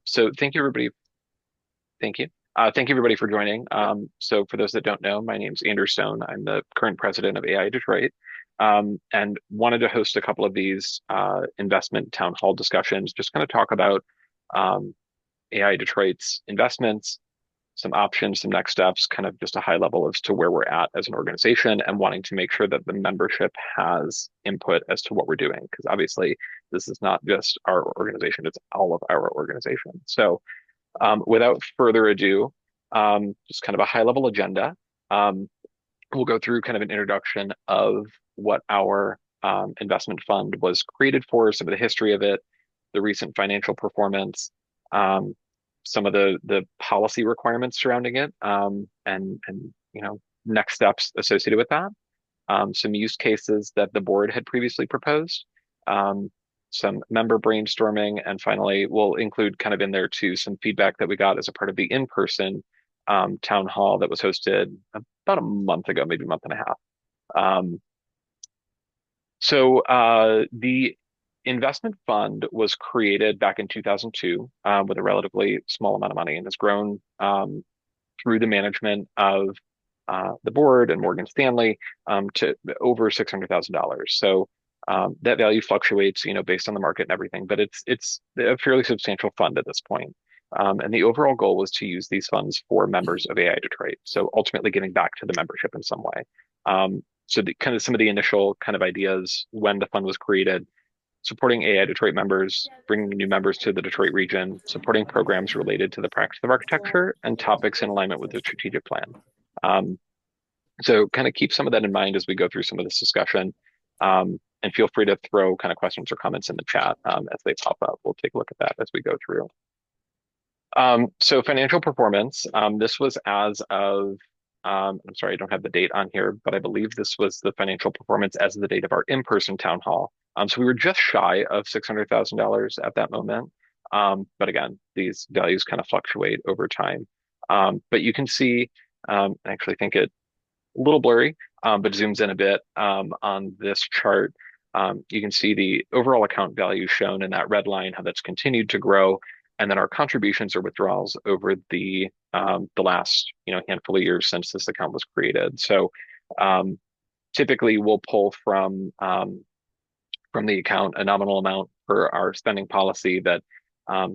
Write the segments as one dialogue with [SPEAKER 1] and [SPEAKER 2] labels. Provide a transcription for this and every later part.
[SPEAKER 1] So thank you, everybody. Thank you. Thank you, everybody, for joining. So for those that don't know, my name's Andrew Stone. I'm the current president of AI Detroit, and wanted to host a couple of these investment town hall discussions, just kind of talk about um, AI Detroit's investments, some options, some next steps, kind of just a high level as to where we're at as an organization, and wanting to make sure that the membership has input as to what we're doing, because obviously this is not just our organization, it's all of our organization. So without further ado, just kind of a high level agenda. Um, we'll go through kind of an introduction of what our investment fund was created for, some of the history of it, the recent financial performance, um, some of the policy requirements surrounding it, and next steps associated with that, some use cases that the board had previously proposed, um, some member brainstorming, and finally, we'll include kind of in there too some feedback that we got as a part of the in-person town hall that was hosted about a month ago, maybe a month and a half. Um, the investment fund was created back in 2002 with a relatively small amount of money and has grown through the management of the board and Morgan Stanley to over $600,000. So that value fluctuates, based on the market and everything, but it's a fairly substantial fund at this point. And the overall goal was to use these funds for members of AI Detroit. So ultimately giving back to the membership in some way. So the kind of some of the initial kind of ideas when the fund was created, supporting AI Detroit members, bringing new members to the Detroit region, supporting programs related to the practice of architecture, and topics in alignment with the strategic plan. Um, so kind of keep some of that in mind as we go through some of this discussion. And feel free to throw kind of questions or comments in the chat as they pop up. We'll take a look at that as we go through. So financial performance, this was as of, I'm sorry, I don't have the date on here, but I believe this was the financial performance as of the date of our in-person town hall. So we were just shy of $600,000 at that moment. But again, these values kind of fluctuate over time. But you can see, I actually think it a little blurry, but zooms in a bit on this chart. You can see the overall account value shown in that red line, how that's continued to grow, and then our contributions or withdrawals over the last handful of years since this account was created. So typically we'll pull from the account a nominal amount for our spending policy that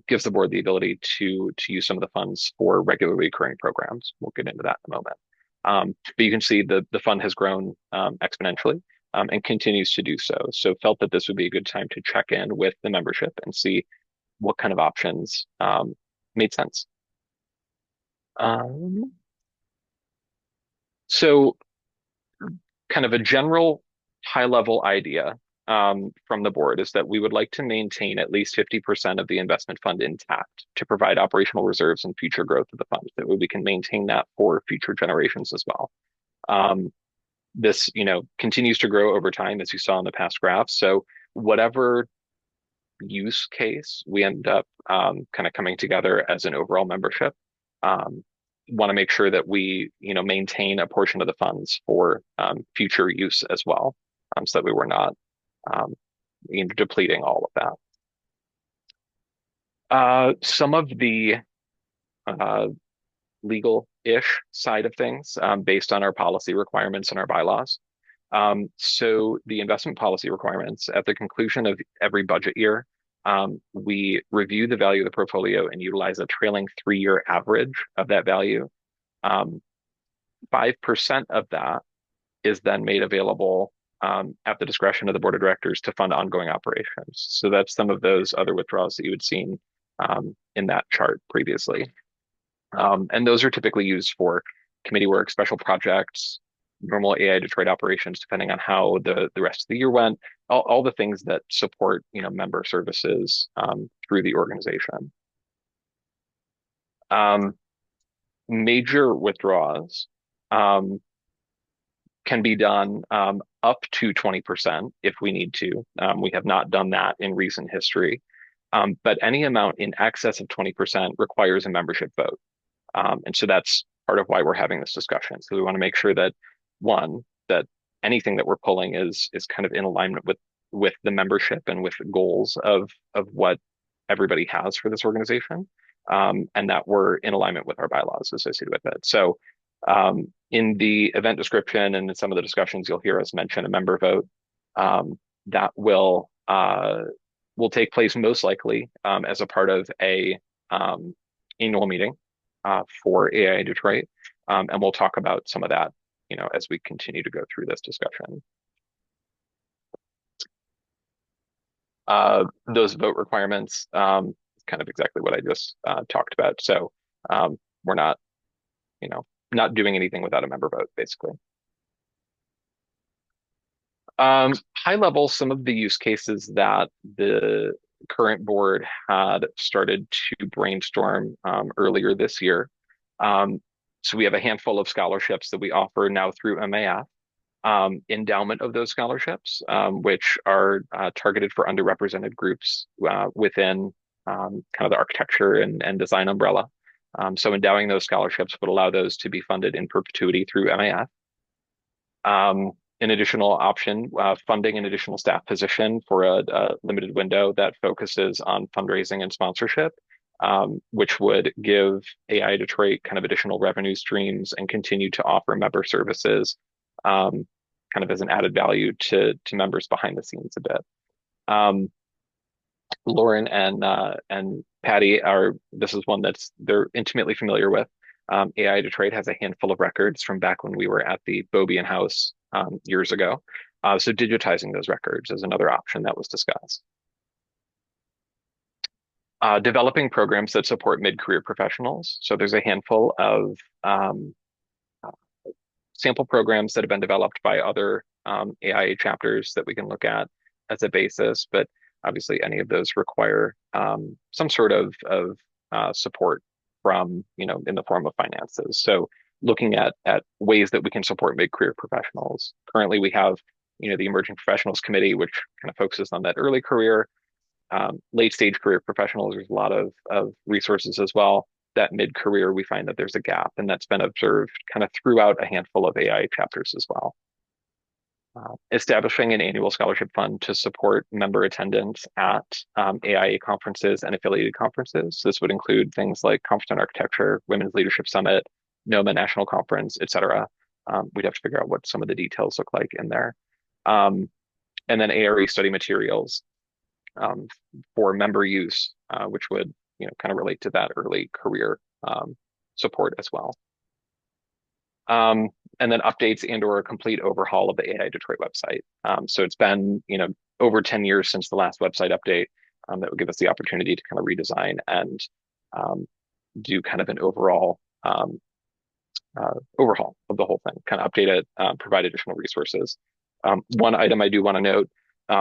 [SPEAKER 1] gives the board the ability to use some of the funds for regularly occurring programs. We'll get into that in a moment. But you can see the fund has grown exponentially and continues to do so. So felt that this would be a good time to check in with the membership and see what kind of options made sense. Um, so kind of a general high level idea from the board is that we would like to maintain at least 50% of the investment fund intact to provide operational reserves and future growth of the fund. That way we can maintain that for future generations as well. Um, this, continues to grow over time, as you saw in the past graphs. So whatever use case we end up kind of coming together as an overall membership, um, want to make sure that we, maintain a portion of the funds for future use as well, so that we were not um, depleting all of that. Some of the uh, legal-ish side of things based on our policy requirements and our bylaws. So the investment policy requirements at the conclusion of every budget year, we review the value of the portfolio and utilize a trailing 3-year average of that value. 5% of that is then made available at the discretion of the board of directors to fund ongoing operations. So that's some of those other withdrawals that you had seen in that chart previously. And those are typically used for committee work, special projects, normal AI Detroit operations, depending on how the rest of the year went, all the things that support, member services through the organization. Major withdrawals can be done up to 20% if we need to. We have not done that in recent history. But any amount in excess of 20% requires a membership vote. And so that's part of why we're having this discussion. So we want to make sure that one, that anything that we're pulling is kind of in alignment with the membership and with the goals of what everybody has for this organization, and that we're in alignment with our bylaws associated with it. So in the event description and in some of the discussions, you'll hear us mention a member vote that will take place most likely as a part of a annual meeting for AIA Detroit, and we'll talk about some of that, as we continue to go through this discussion. Those vote requirements, kind of exactly what I just talked about. So we're not, not doing anything without a member vote, basically. High level, some of the use cases that the current board had started to brainstorm earlier this year. So we have a handful of scholarships that we offer now through MAF. Endowment of those scholarships, which are targeted for underrepresented groups within kind of the architecture and design umbrella. So endowing those scholarships would allow those to be funded in perpetuity through MAF. An additional option, funding an additional staff position for a limited window that focuses on fundraising and sponsorship, which would give AI Detroit kind of additional revenue streams and continue to offer member services kind of as an added value to members behind the scenes a bit. Lauren and Patty this is one they're intimately familiar with. AI Detroit has a handful of records from back when we were at the Beaubien House years ago. So digitizing those records is another option that was discussed. Developing programs that support mid-career professionals. So there's a handful of sample programs that have been developed by other AIA chapters that we can look at as a basis, but obviously any of those require some sort of support from, in the form of finances. So looking at ways that we can support mid-career professionals. Currently we have, the Emerging Professionals Committee, which kind of focuses on that early career. Late stage career professionals, there's a lot of resources as well. That mid-career, we find that there's a gap, and that's been observed kind of throughout a handful of AIA chapters as well. Establishing an annual scholarship fund to support member attendance at AIA conferences and affiliated conferences. So this would include things like Conference on Architecture, Women's Leadership Summit, NOMA National Conference, et cetera. We'd have to figure out what some of the details look like in there. And then ARE study materials for member use, which would kind of relate to that early career support as well. And then updates and or a complete overhaul of the AI Detroit website. So it's been, over 10 years since the last website update. That would give us the opportunity to kind of redesign and do kind of an overall overhaul of the whole thing, kind of update it, provide additional resources. One item I do want to note,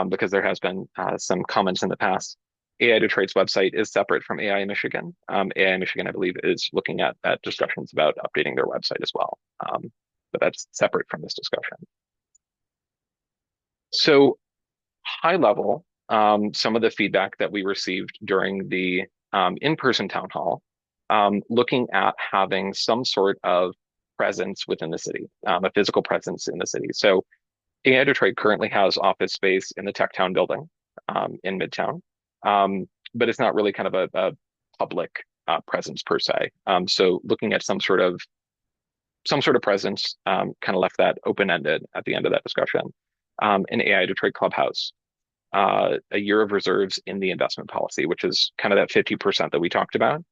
[SPEAKER 1] because there has been some comments in the past, AI Detroit's website is separate from AI Michigan. AI Michigan, I believe, is looking at discussions about updating their website as well. But that's separate from this discussion. So high level, some of the feedback that we received during the in-person town hall, looking at having some sort of presence within the city, a physical presence in the city. So AI Detroit currently has office space in the Tech Town building in Midtown, but it's not really kind of a public presence per se. So looking at some sort of presence, kind of left that open-ended at the end of that discussion. An AI Detroit Clubhouse, a year of reserves in the investment policy, which is kind of that 50% that we talked about.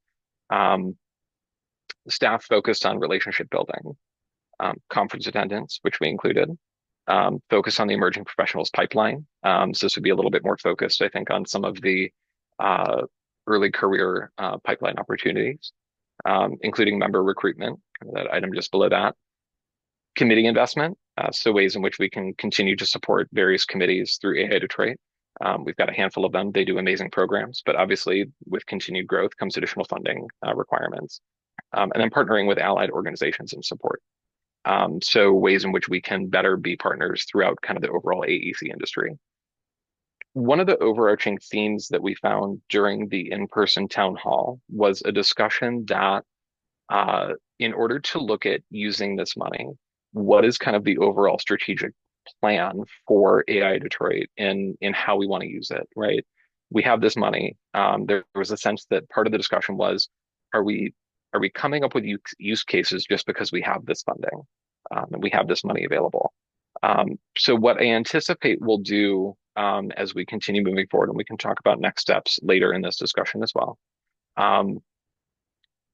[SPEAKER 1] Staff focused on relationship building, conference attendance, which we included, focus on the emerging professionals pipeline. So this would be a little bit more focused, I think, on some of the early career pipeline opportunities, including member recruitment, kind of that item just below that. Committee investment, so ways in which we can continue to support various committees through AI Detroit. We've got a handful of them. They do amazing programs, but obviously with continued growth comes additional funding requirements. And then partnering with allied organizations and support. So ways in which we can better be partners throughout kind of the overall AEC industry. One of the overarching themes that we found during the in-person town hall was a discussion that in order to look at using this money, what is kind of the overall strategic plan for AI Detroit in how we want to use it, right? we have this money. There was a sense that part of the discussion was, are we are we coming up with use cases just because we have this funding, and we have this money available? So what I anticipate we'll do, as we continue moving forward, and we can talk about next steps later in this discussion as well, um,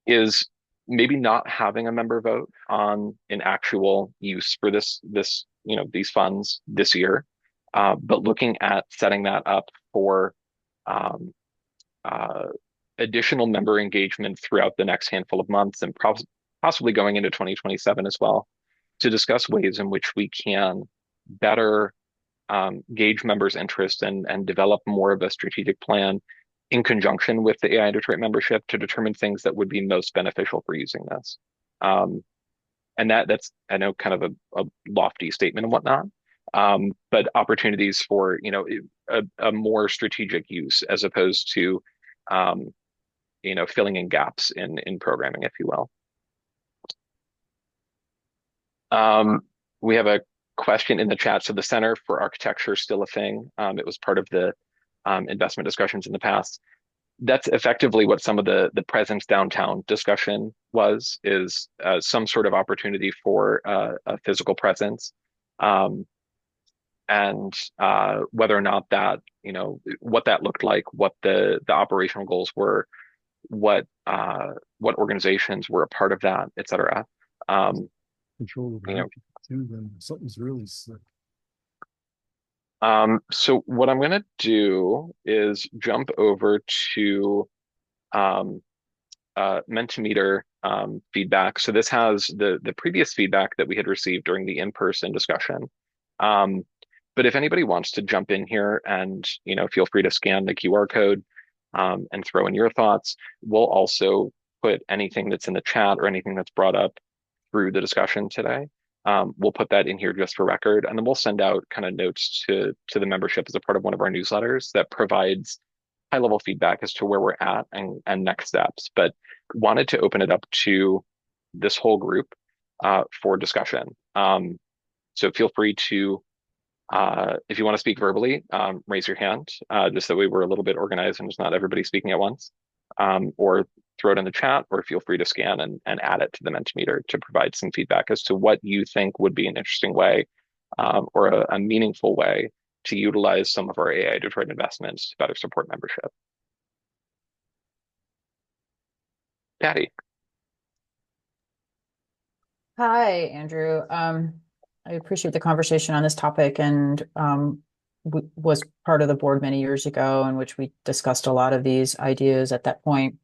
[SPEAKER 1] is maybe not having a member vote on an actual use for these funds this year, but looking at setting that up for um, uh, additional member engagement throughout the next handful of months and possibly going into 2027 as well, to discuss ways in which we can better gauge members' interest and develop more of a strategic plan in conjunction with the AI Detroit membership to determine things that would be most beneficial for using this. Um, and that's, I know, kind of a lofty statement and whatnot, but opportunities for, a more strategic use as opposed to, um, filling in gaps in programming, if you will. Um, we have a question in the chat. So the Center for Architecture is still a thing. It was part of the investment discussions in the past. That's effectively what some of the presence downtown discussion is some sort of opportunity for a physical presence. Um, and whether or not that, what that looked like, what the operational goals were, what organizations were a part of that, et cetera.
[SPEAKER 2] Control of
[SPEAKER 1] You know,
[SPEAKER 2] hacking too, then something's really sick.
[SPEAKER 1] so what I'm going to do is jump over to um, Mentimeter feedback. So this has the previous feedback that we had received during the in-person discussion. Um, but if anybody wants to jump in here and feel free to scan the QR code and throw in your thoughts. We'll also put anything that's in the chat or anything that's brought up through the discussion today. We'll put that in here just for record, and then we'll send out kind of notes to the membership as a part of one of our newsletters that provides high level feedback as to where we're at and next steps. But wanted to open it up to this whole group for discussion. So feel free to, if you want to speak verbally, raise your hand, just that way we're a little bit organized and just not everybody speaking at once. Or throw it in the chat, or feel free to scan and add it to the Mentimeter to provide some feedback as to what you think would be an interesting way, or a meaningful way to utilize some of our AI Detroit investments to better support membership. Patty.
[SPEAKER 3] Hi, Andrew. I appreciate the conversation on this topic and was part of the board many years ago in which we discussed a lot of these ideas at that point.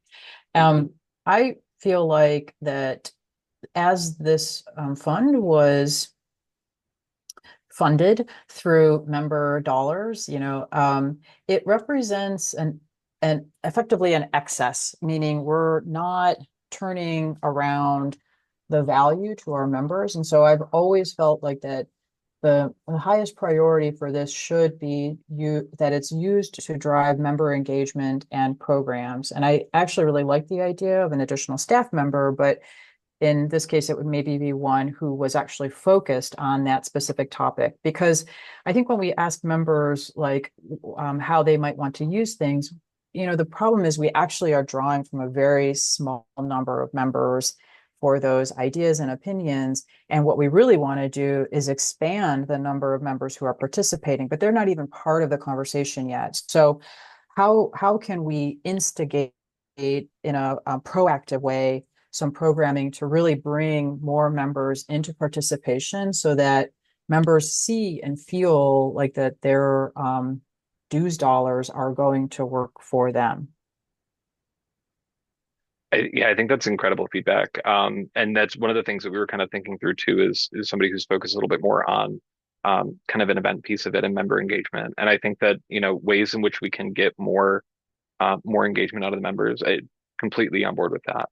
[SPEAKER 3] I feel like that as this fund was funded through member dollars, it represents an effectively an excess, meaning we're not turning around the value to our members. And so I've always felt like that the highest priority for this should be that it's used to drive member engagement and programs. And I actually really like the idea of an additional staff member, but in this case, it would maybe be one who was actually focused on that specific topic. Because I think when we ask members like how they might want to use things, the problem is we actually are drawing from a very small number of members for those ideas and opinions. And what we really want to do is expand the number of members who are participating, but they're not even part of the conversation yet. So how can we instigate in a proactive way some programming to really bring more members into participation so that members see and feel like that their dues dollars are going to work for them?
[SPEAKER 1] Yeah, I think that's incredible feedback. And that's one of the things that we were kind of thinking through too, is somebody who's focused a little bit more on kind of an event piece of it and member engagement. And I think that, ways in which we can get more engagement out of the members, I completely on board with that.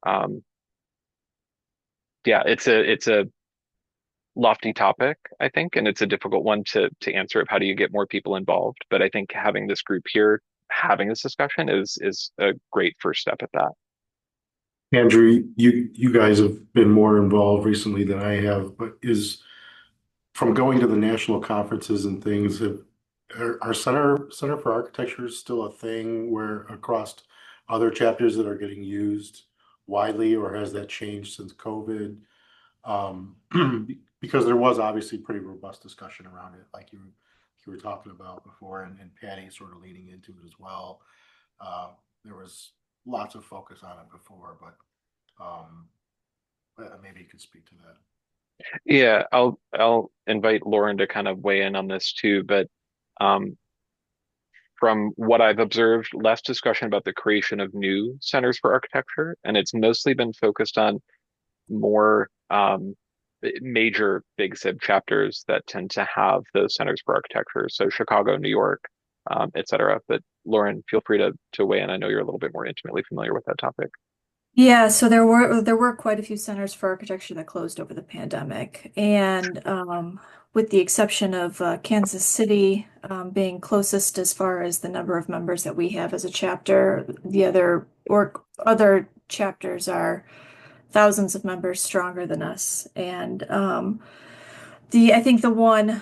[SPEAKER 1] Um, yeah, it's a lofty topic, I think, and it's a difficult one to answer of how do you get more people involved. But I think having this group here, having this discussion is a great first step at that.
[SPEAKER 2] Andrew, you guys have been more involved recently than I have, but is from going to the national conferences and things, Are Center for Architecture still a thing where across other chapters that are getting used widely, or has that changed since COVID? Um, because there was obviously pretty robust discussion around it, like you were talking about before, and Patty sort of leaning into it as well. There was lots of focus on it before, but maybe you could speak to that.
[SPEAKER 1] Yeah, I'll invite Lauren to kind of weigh in on this too, but um, from what I've observed, less discussion about the creation of new centers for architecture, and it's mostly been focused on more major big sib chapters that tend to have those centers for architecture. So Chicago, New York, et cetera. But Lauren, feel free to weigh in. I know you're a little bit more intimately familiar with that topic.
[SPEAKER 4] Yeah, so there were quite a few centers for architecture that closed over the pandemic, and with the exception of Kansas City being closest as far as the number of members that we have as a chapter, the other chapters are thousands of members stronger than us, and the I think the one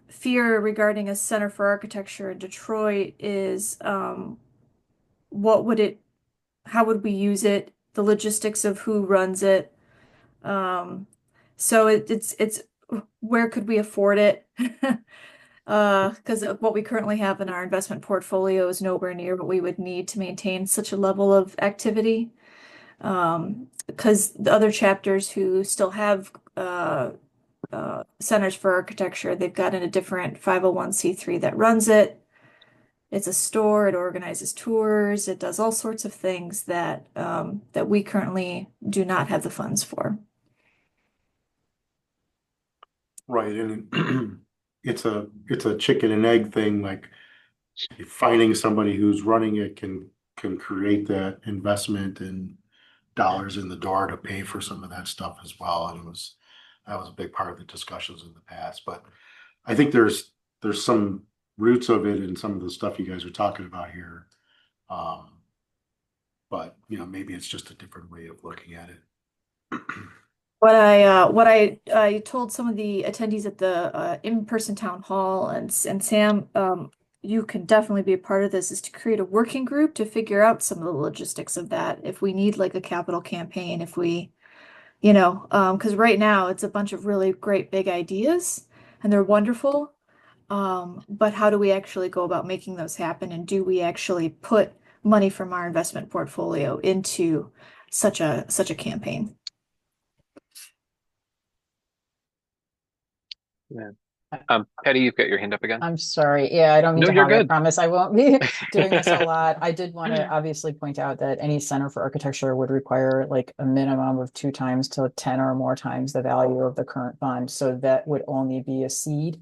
[SPEAKER 4] fear regarding a center for architecture in Detroit is what would it how would we use it, the logistics of who runs it. Um, so it's where could we afford it? Because what we currently have in our investment portfolio is nowhere near what we would need to maintain such a level of activity. Because the other chapters who still have centers for architecture, they've got in a different 501(c)(3) that runs it. It's a store, it organizes tours, it does all sorts of things that we currently do not have the funds for.
[SPEAKER 2] Right, and it's a chicken and egg thing. Like finding somebody who's running it can create that investment and dollars in the door to pay for some of that stuff as well. And that was a big part of the discussions in the past. But I think there's some roots of it in some of the stuff you guys are talking about here. Um, but maybe it's just a different way of looking at it.
[SPEAKER 4] What I told some of the attendees at the in-person town hall, and Sam, you can definitely be a part of this, is to create a working group to figure out some of the logistics of that. If we need like a capital campaign, if we, because right now it's a bunch of really great big ideas and they're wonderful. But how do we actually go about making those happen? And do we actually put money from our investment portfolio into such a campaign?
[SPEAKER 1] Yeah. Patty, you've got your hand up again.
[SPEAKER 3] I'm sorry. Yeah, I don't mean
[SPEAKER 1] No,
[SPEAKER 3] to
[SPEAKER 1] you're
[SPEAKER 3] hog. I
[SPEAKER 1] good.
[SPEAKER 3] promise I won't be doing this a lot. I did want to obviously point out that any center for architecture would require like a minimum of 2 times to 10 or more times the value of the current fund. So that would only be a seed.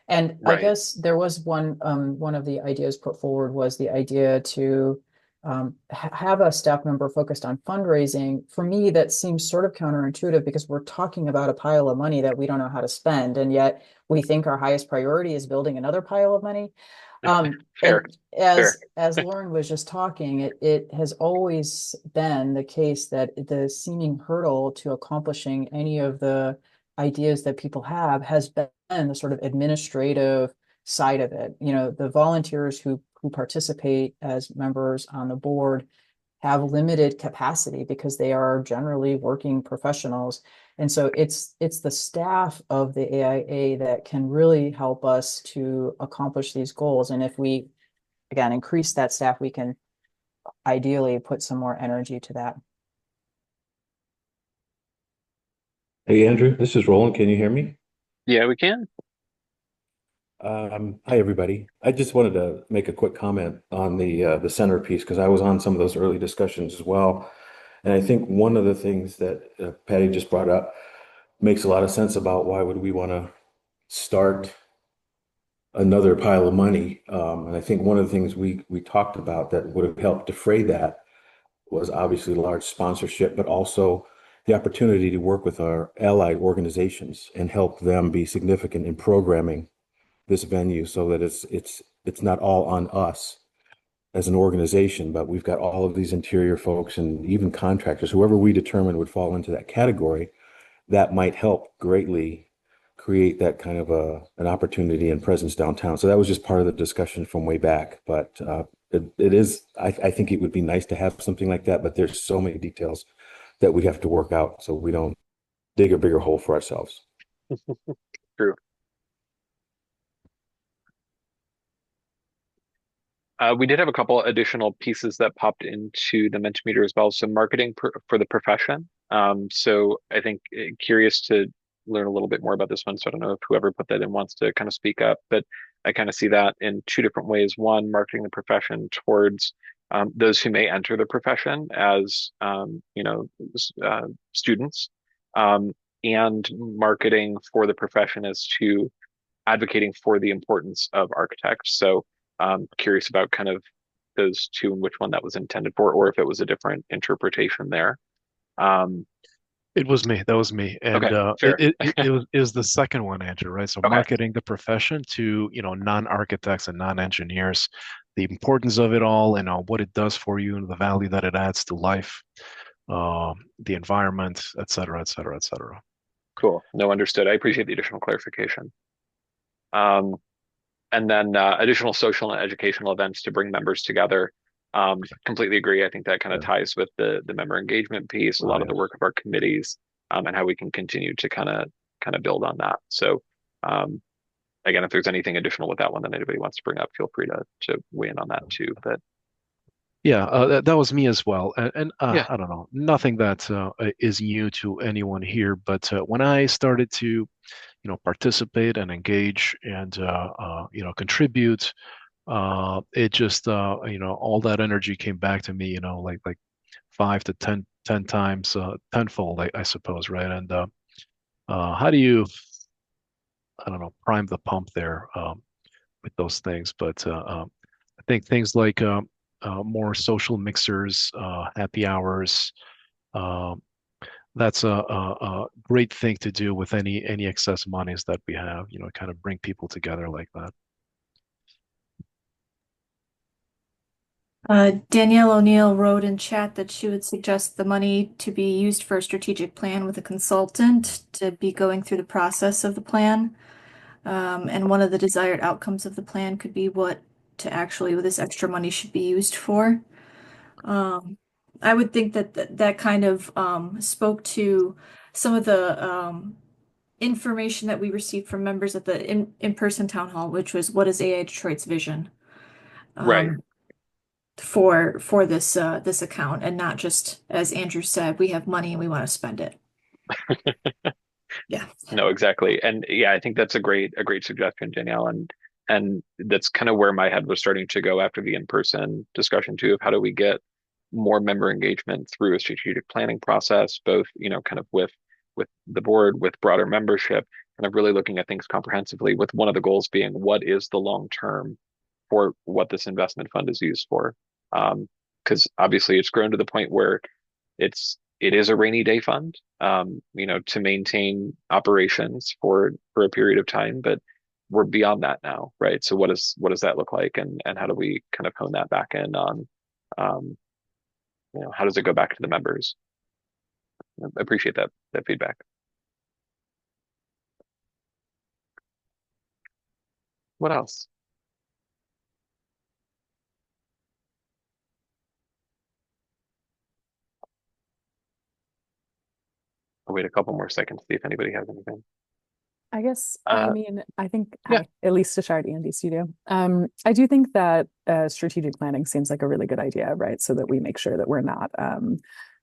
[SPEAKER 3] And I
[SPEAKER 1] Right.
[SPEAKER 3] guess there was one of the ideas put forward was the idea to have a staff member focused on fundraising. For me, that seems sort of counterintuitive because we're talking about a pile of money that we don't know how to spend, and yet we think our highest priority is building another pile of money.
[SPEAKER 1] Fair.
[SPEAKER 3] And
[SPEAKER 1] Fair.
[SPEAKER 3] as Lauren was just talking, it has always been the case that the seeming hurdle to accomplishing any of the ideas that people have has been the sort of administrative side of it. The volunteers who participate as members on the board have limited capacity because they are generally working professionals. And so it's the staff of the AIA that can really help us to accomplish these goals. And if we, again, increase that staff, we can ideally put some more energy to that.
[SPEAKER 5] Hey Andrew, this is Roland. Can you hear me?
[SPEAKER 1] Yeah, we can.
[SPEAKER 5] Hi everybody. I just wanted to make a quick comment on the centerpiece because I was on some of those early discussions as well, and I think one of the things that Patty just brought up makes a lot of sense about why would we want to start another pile of money. And I think one of the things we talked about that would have helped defray that was obviously large sponsorship, but also the opportunity to work with our allied organizations and help them be significant in programming this venue so that it's not all on us as an organization, but we've got all of these interior folks and even contractors, whoever we determine would fall into that category, that might help greatly create that kind of an opportunity and presence downtown. So that was just part of the discussion from way back. But it is, I think it would be nice to have something like that, but there's so many details that we have to work out so we don't dig a bigger hole for ourselves.
[SPEAKER 1] True. We did have a couple additional pieces that popped into the Mentimeter as well. So marketing for the profession. So I think curious to learn a little bit more about this one. So I don't know if whoever put that in wants to kind of speak up, but I kind of see that in two different ways. One, marketing the profession towards those who may enter the profession as students, and marketing for the profession as to advocating for the importance of architects. So curious about kind of those two and which one that was intended for, or if it was a different interpretation there. Um,
[SPEAKER 6] It was me. That was me. And
[SPEAKER 1] okay, fair.
[SPEAKER 6] it was the second one, Andrew, right? So
[SPEAKER 1] Okay,
[SPEAKER 6] marketing the profession to, non-architects and non-engineers, the importance of it all, and what it does for you and the value that it adds to life, the environment, et cetera, et cetera, et cetera.
[SPEAKER 1] cool. No, understood. I appreciate the additional clarification. Um, and then additional social and educational events to bring members together. Completely agree. I think that kind of
[SPEAKER 5] Yeah.
[SPEAKER 1] ties with the member engagement piece, a
[SPEAKER 5] Oh,
[SPEAKER 1] lot of the
[SPEAKER 5] yes.
[SPEAKER 1] work of our committees, and how we can continue to kind of build on that. So um, again, if there's anything additional with that one that anybody wants to bring up, feel free to weigh in on that too. But
[SPEAKER 6] Yeah, that was me as well. And
[SPEAKER 1] yeah,
[SPEAKER 6] I don't know, nothing that is new to anyone here, but when I started to, participate and engage and, contribute, it just, all that energy came back to me, like 5 to 10 times, tenfold, I suppose, right? And how do you, I don't know, prime the pump there with those things? But I think things like more social mixers, happy hours, um, that's a great thing to do with any excess monies that we have, kind of bring people together like that.
[SPEAKER 4] Danielle O'Neill wrote in chat that she would suggest the money to be used for a strategic plan with a consultant to be going through the process of the plan. And one of the desired outcomes of the plan could be what to actually this extra money should be used for. Um, I would think that kind of spoke to some of the information that we received from members at the in-person town hall, which was what is AI Detroit's vision
[SPEAKER 1] right.
[SPEAKER 4] um, for this account, and not just, as Andrew said, we have money and we want to spend it. Yeah.
[SPEAKER 1] No, exactly. And yeah, I think that's a great suggestion, Danielle. And that's kind of where my head was starting to go after the in-person discussion too, of how do we get more member engagement through a strategic planning process, both, kind of with the board, with broader membership, kind of really looking at things comprehensively, with one of the goals being what is the long term for what this investment fund is used for. Because obviously it's grown to the point where it is a rainy day fund, to maintain operations for a period of time, but we're beyond that now, right? So what does that look like, and how do we kind of hone that back in on, um, how does it go back to the members? I appreciate that feedback. What else? I'll wait a couple more seconds to see if anybody has anything.
[SPEAKER 7] I guess, I
[SPEAKER 1] Uh,
[SPEAKER 7] mean, I think,
[SPEAKER 1] yeah,
[SPEAKER 7] hi, at least to start Andy Studio. I do think that strategic planning seems like a really good idea, right? So that we make sure that we're not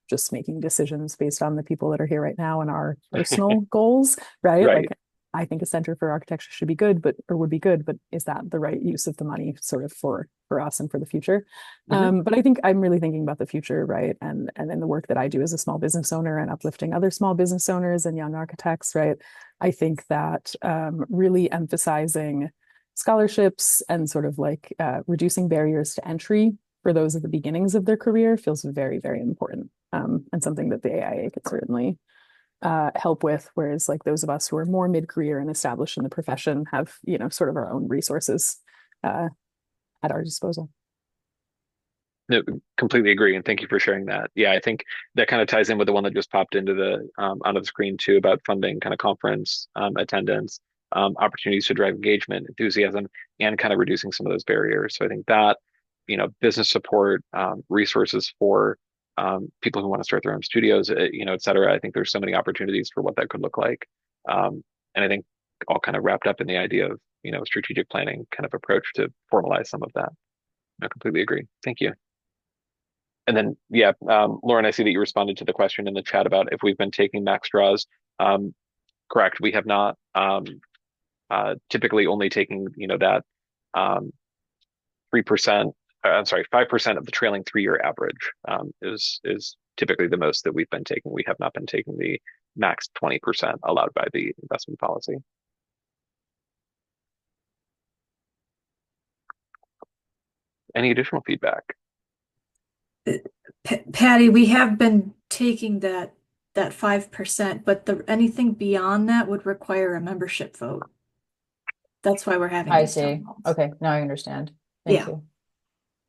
[SPEAKER 7] just making decisions based on the people that are here right now and our personal goals, right?
[SPEAKER 1] right.
[SPEAKER 7] Like, I think a center for architecture should be good, or would be good, but is that the right use of the money sort of for us and for the future?
[SPEAKER 1] Mhm.
[SPEAKER 7] But I think I'm really thinking about the future, right? And in the work that I do as a small business owner and uplifting other small business owners and young architects, right? I think that really emphasizing scholarships and sort of like reducing barriers to entry for those at the beginnings of their career feels very, very important, and something that the AIA could certainly help with. Whereas like those of us who are more mid-career and established in the profession have, you know, sort of our own resources at our disposal.
[SPEAKER 1] No, completely agree, and thank you for sharing that. Yeah, I think that kind of ties in with the one that just popped into the onto the screen too about funding kind of conference attendance, opportunities to drive engagement, enthusiasm, and kind of reducing some of those barriers. So I think that, business support, resources for people who want to start their own studios, et cetera. I think there's so many opportunities for what that could look like, and I think all kind of wrapped up in the idea of strategic planning kind of approach to formalize some of that. I completely agree. Thank you. And then, yeah, Lauren, I see that you responded to the question in the chat about if we've been taking max draws. Um, Correct, we have not. Typically, only taking that 3%. I'm sorry, 5% of the trailing 3-year average is typically the most that we've been taking. We have not been taking the max 20% allowed by the investment policy. Any additional feedback?
[SPEAKER 4] Patty, we have been taking that 5%, but anything beyond that would require a membership vote. That's why we're having
[SPEAKER 3] I
[SPEAKER 4] these town
[SPEAKER 3] see.
[SPEAKER 4] halls.
[SPEAKER 3] Okay, now I understand. Thank
[SPEAKER 4] Yeah.
[SPEAKER 3] you.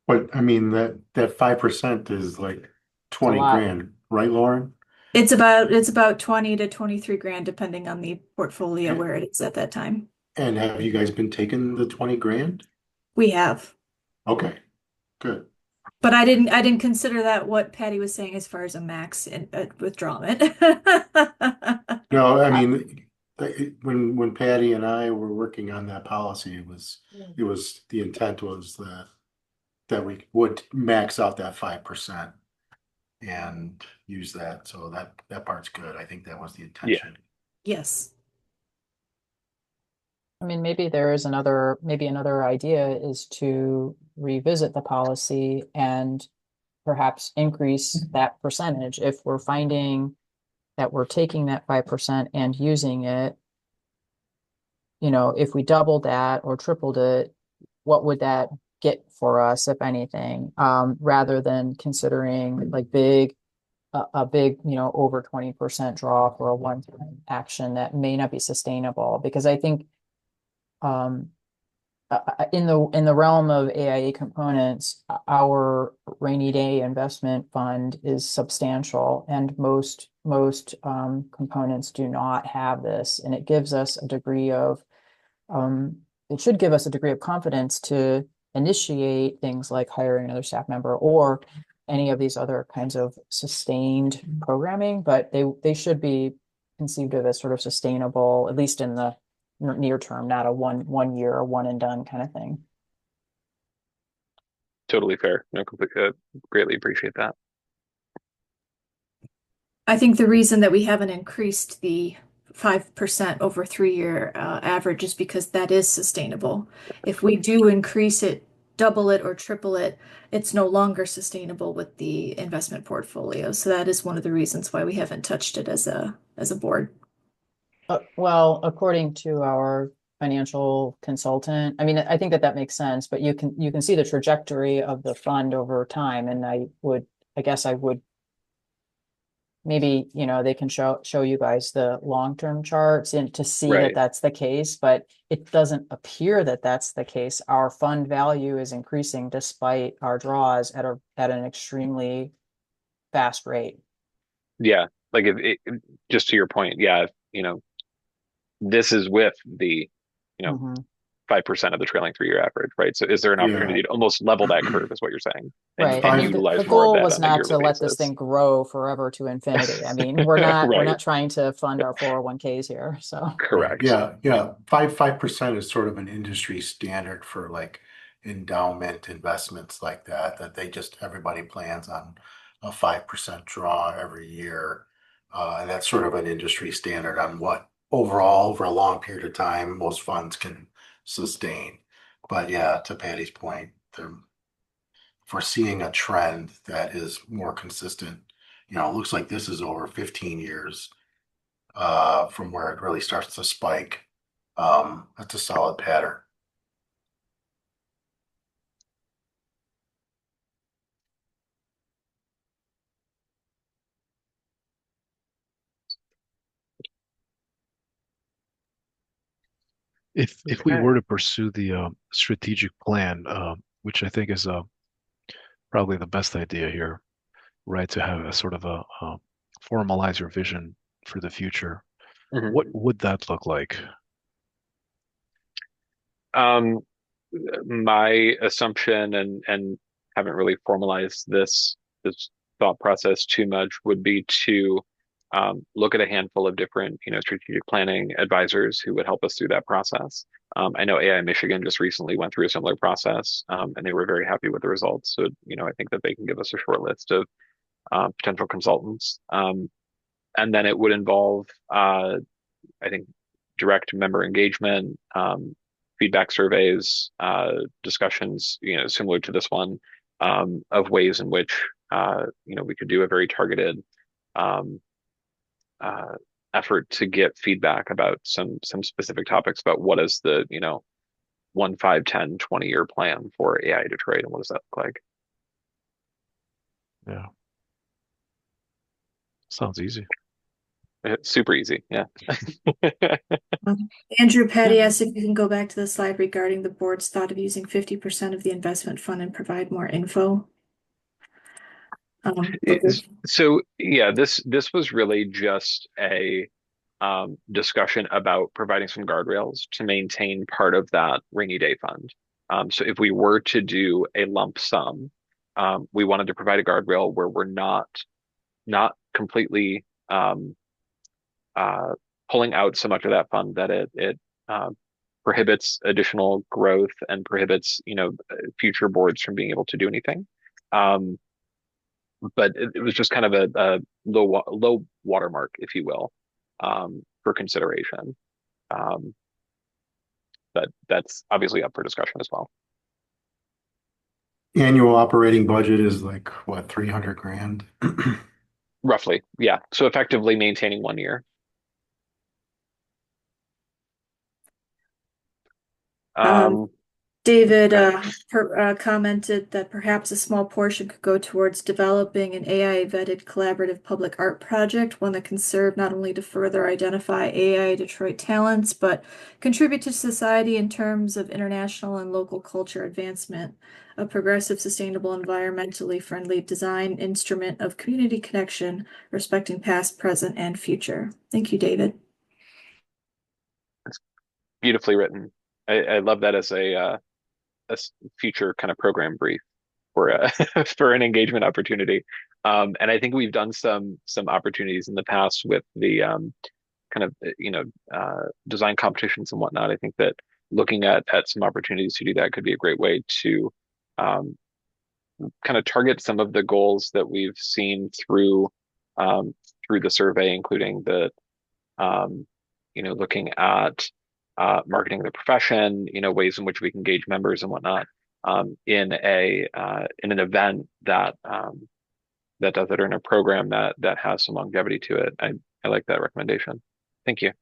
[SPEAKER 2] But I mean, that 5% is like
[SPEAKER 3] It's a
[SPEAKER 2] 20
[SPEAKER 3] lot.
[SPEAKER 2] grand, right, Lauren?
[SPEAKER 4] It's about 20 to 23 grand, depending on the portfolio where it is at that time.
[SPEAKER 2] And have you guys been taking the 20 grand?
[SPEAKER 4] We have.
[SPEAKER 2] Okay, good.
[SPEAKER 4] But I didn't consider that what Patty was saying as far as a max in withdrawal.
[SPEAKER 2] No, I
[SPEAKER 3] I-
[SPEAKER 2] mean, when Patty and I were working on that policy, it was the intent was that we would max out that 5% and use that. So that part's good. I think that was the
[SPEAKER 1] Yeah,
[SPEAKER 2] intention.
[SPEAKER 4] Yes.
[SPEAKER 3] I mean, maybe another idea is to revisit the policy and perhaps increase that percentage. If we're finding that we're taking that 5% and using it, if we doubled that or tripled it, what would that get for us, if anything? Rather than considering like a big, over 20% draw for a one-time action that may not be sustainable. Because I think um, in the realm of AIA components, our rainy day investment fund is substantial, and most components do not have this, and it gives us a degree of it should give us a degree of confidence to initiate things like hiring another staff member or any of these other kinds of sustained programming, but they should be conceived of as sort of sustainable, at least in the near term, not a one year or one and done kind of thing.
[SPEAKER 1] totally fair. No, completely, greatly appreciate that.
[SPEAKER 4] I think the reason that we haven't increased the 5% over 3-year average is because that is sustainable. If we do increase it, double it or triple it, it's no longer sustainable with the investment portfolio. So that is one of the reasons why we haven't touched it as a board.
[SPEAKER 3] Well, according to our financial consultant, I mean, I think that makes sense, but you can see the trajectory of the fund over time, and I guess I would maybe, they can show you guys the long-term charts and to see that
[SPEAKER 1] Right.
[SPEAKER 3] that's the case, but it doesn't appear that that's the case. Our fund value is increasing despite our draws at an extremely fast rate.
[SPEAKER 1] Yeah. Like just to your point, yeah, this is with the, you know,
[SPEAKER 3] Mhm.
[SPEAKER 1] 5% of the trailing 3-year average, right? So is there an
[SPEAKER 2] Yeah.
[SPEAKER 1] opportunity to almost level that curve is what you're saying
[SPEAKER 3] Right. I
[SPEAKER 1] and
[SPEAKER 3] mean,
[SPEAKER 2] Five,
[SPEAKER 3] the
[SPEAKER 1] utilize more of
[SPEAKER 3] goal
[SPEAKER 1] that
[SPEAKER 3] was
[SPEAKER 1] on a
[SPEAKER 3] not
[SPEAKER 1] yearly
[SPEAKER 3] to let this
[SPEAKER 1] basis?
[SPEAKER 3] thing grow forever to infinity. I mean, we're
[SPEAKER 1] Right.
[SPEAKER 3] not trying to fund our 401ks here. So,
[SPEAKER 2] right,
[SPEAKER 1] Correct.
[SPEAKER 2] yeah, yeah. 5% is sort of an industry standard for like endowment investments like that everybody plans on a 5% draw every year. And that's sort of an industry standard on what overall over a long period of time most funds can sustain. But yeah, to Patty's point, if we're seeing a trend that is more consistent, it looks like this is over 15 years from where it really starts to spike. That's a solid pattern.
[SPEAKER 6] If we
[SPEAKER 1] Okay.
[SPEAKER 6] were to pursue the strategic plan, which I think is probably the best idea here, right? To have a sort of a formalize your vision for the future.
[SPEAKER 1] Mhm.
[SPEAKER 6] What would that look like?
[SPEAKER 1] Um, my assumption, and haven't really formalized this thought process too much, would be to look at a handful of different, strategic planning advisors who would help us through that process. I know AI Michigan just recently went through a similar process, and they were very happy with the results. So, I think that they can give us a short list of potential consultants. And then it would involve, I think, direct member engagement, feedback surveys, discussions, similar to this one, of ways in which, we could do a very targeted um, uh, effort to get feedback about some specific topics about what is the, 1, 5, 10, 20-year plan for AI Detroit, and what does that look like?
[SPEAKER 6] Yeah, sounds easy.
[SPEAKER 1] It's super easy. Yeah.
[SPEAKER 4] Andrew Patty asked if you can go back to the slide regarding the board's thought of using 50% of the investment fund and provide more info.
[SPEAKER 1] So yeah, this was really just a discussion about providing some guardrails to maintain part of that rainy day fund. So if we were to do a lump sum, we wanted to provide a guardrail where we're not completely uh, pulling out so much of that fund that it uh, prohibits additional growth and prohibits future boards from being able to do anything. Um, but it was just kind of a low watermark, if you will, for consideration. Um, but that's obviously up for discussion as well.
[SPEAKER 2] Annual operating budget is like what, 300 grand?
[SPEAKER 1] Roughly, yeah. So effectively maintaining 1 year.
[SPEAKER 4] Um,
[SPEAKER 1] Um,
[SPEAKER 4] David
[SPEAKER 1] okay.
[SPEAKER 4] commented that perhaps a small portion could go towards developing an AI vetted collaborative public art project, one that can serve not only to further identify AI Detroit talents, but contribute to society in terms of international and local culture advancement. A progressive, sustainable, environmentally friendly design instrument of community connection, respecting past, present, and future. Thank you, David.
[SPEAKER 1] It's beautifully written. I love that as a future kind of program brief for for an engagement opportunity. And I think we've done some opportunities in the past with the kind of design competitions and whatnot. I think that looking at some opportunities to do that could be a great way to um, kind of target some of the goals that we've seen um, through the survey, including the looking at marketing the profession, ways in which we can engage members and whatnot, in an event that does it, or in a program that has some longevity to it. I like that recommendation. Thank you.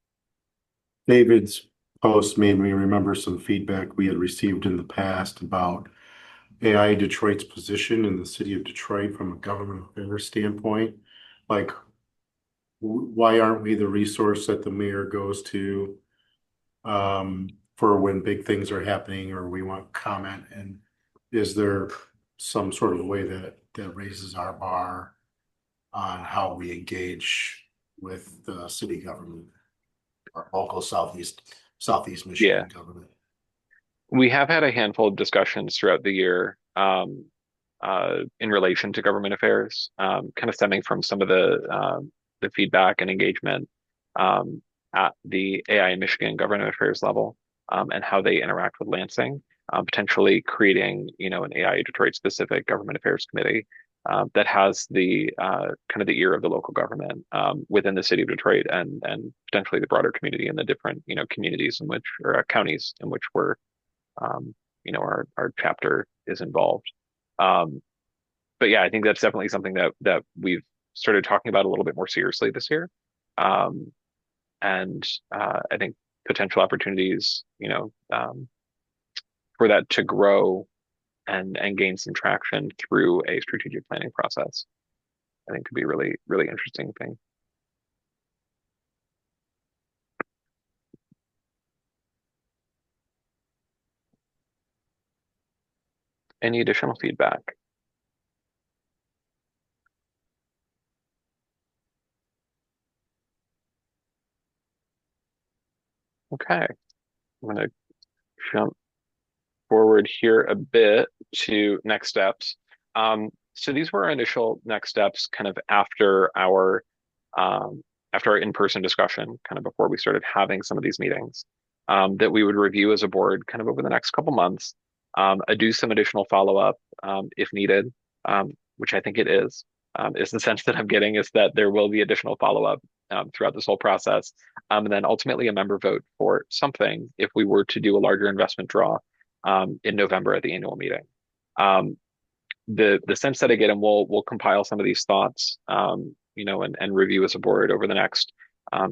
[SPEAKER 2] David's post made me remember some feedback we had received in the past about AI Detroit's position in the city of Detroit from a government affairs standpoint. Like, why aren't we the resource that the mayor goes to for when big things are happening or we want comment? And is there some sort of way that raises our bar on how we engage with the city government or local Southeast
[SPEAKER 1] Yeah,
[SPEAKER 2] Michigan government?
[SPEAKER 1] we have had a handful of discussions throughout the year in relation to government affairs, kind of stemming from some of the feedback and engagement um, at the AI Michigan government affairs level, and how they interact with Lansing, potentially creating, an AI Detroit specific government affairs committee that has the kind of the ear of the local government within the city of Detroit, and potentially the broader community and the different, communities in which, or counties in which um, our chapter is involved. Um, but yeah, I think that's definitely something that we've started talking about a little bit more seriously this year. Um, and I think potential opportunities, for that to grow and gain some traction through a strategic planning process, I think could be a really, really interesting thing. Any additional feedback? Okay, I'm going to jump forward here a bit to next steps. So these were our initial next steps, kind of after our in-person discussion, kind of before we started having some of these meetings, that we would review as a board, kind of over the next couple months, do some additional follow-up if needed, which I think it is the sense that I'm getting is that there will be additional follow-up throughout this whole process, and then ultimately a member vote for something if we were to do a larger investment draw in November at the annual meeting. The sense that I get, and we'll compile some of these thoughts, and review as a board over the next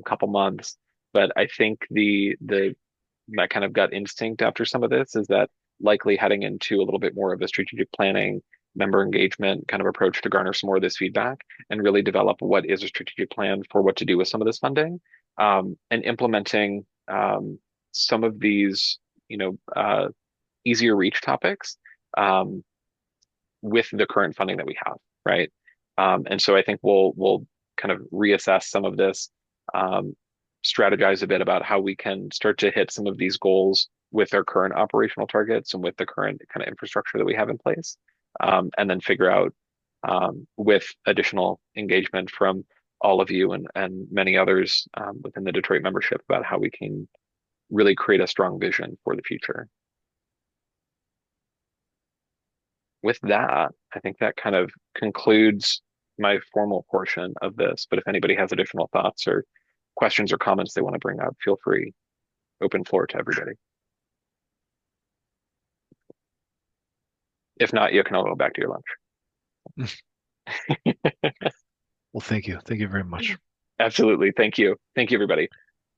[SPEAKER 1] couple months. But I think my kind of gut instinct after some of this is that likely heading into a little bit more of a strategic planning, member engagement kind of approach to garner some more of this feedback and really develop what is a strategic plan for what to do with some of this funding, and implementing some of these, easier reach topics with the current funding that we have, right? And so I think we'll kind of reassess some of this, strategize a bit about how we can start to hit some of these goals with our current operational targets and with the current kind of infrastructure that we have in place, and then figure out with additional engagement from all of you and many others within the Detroit membership about how we can really create a strong vision for the future. With that, I think that kind of concludes my formal portion of this. But if anybody has additional thoughts or questions or comments they want to bring up, feel free. Open floor to everybody. If not, you can all go back to your lunch.
[SPEAKER 6] Well, thank you. Thank you very much.
[SPEAKER 1] Absolutely. Thank you. Thank you, everybody.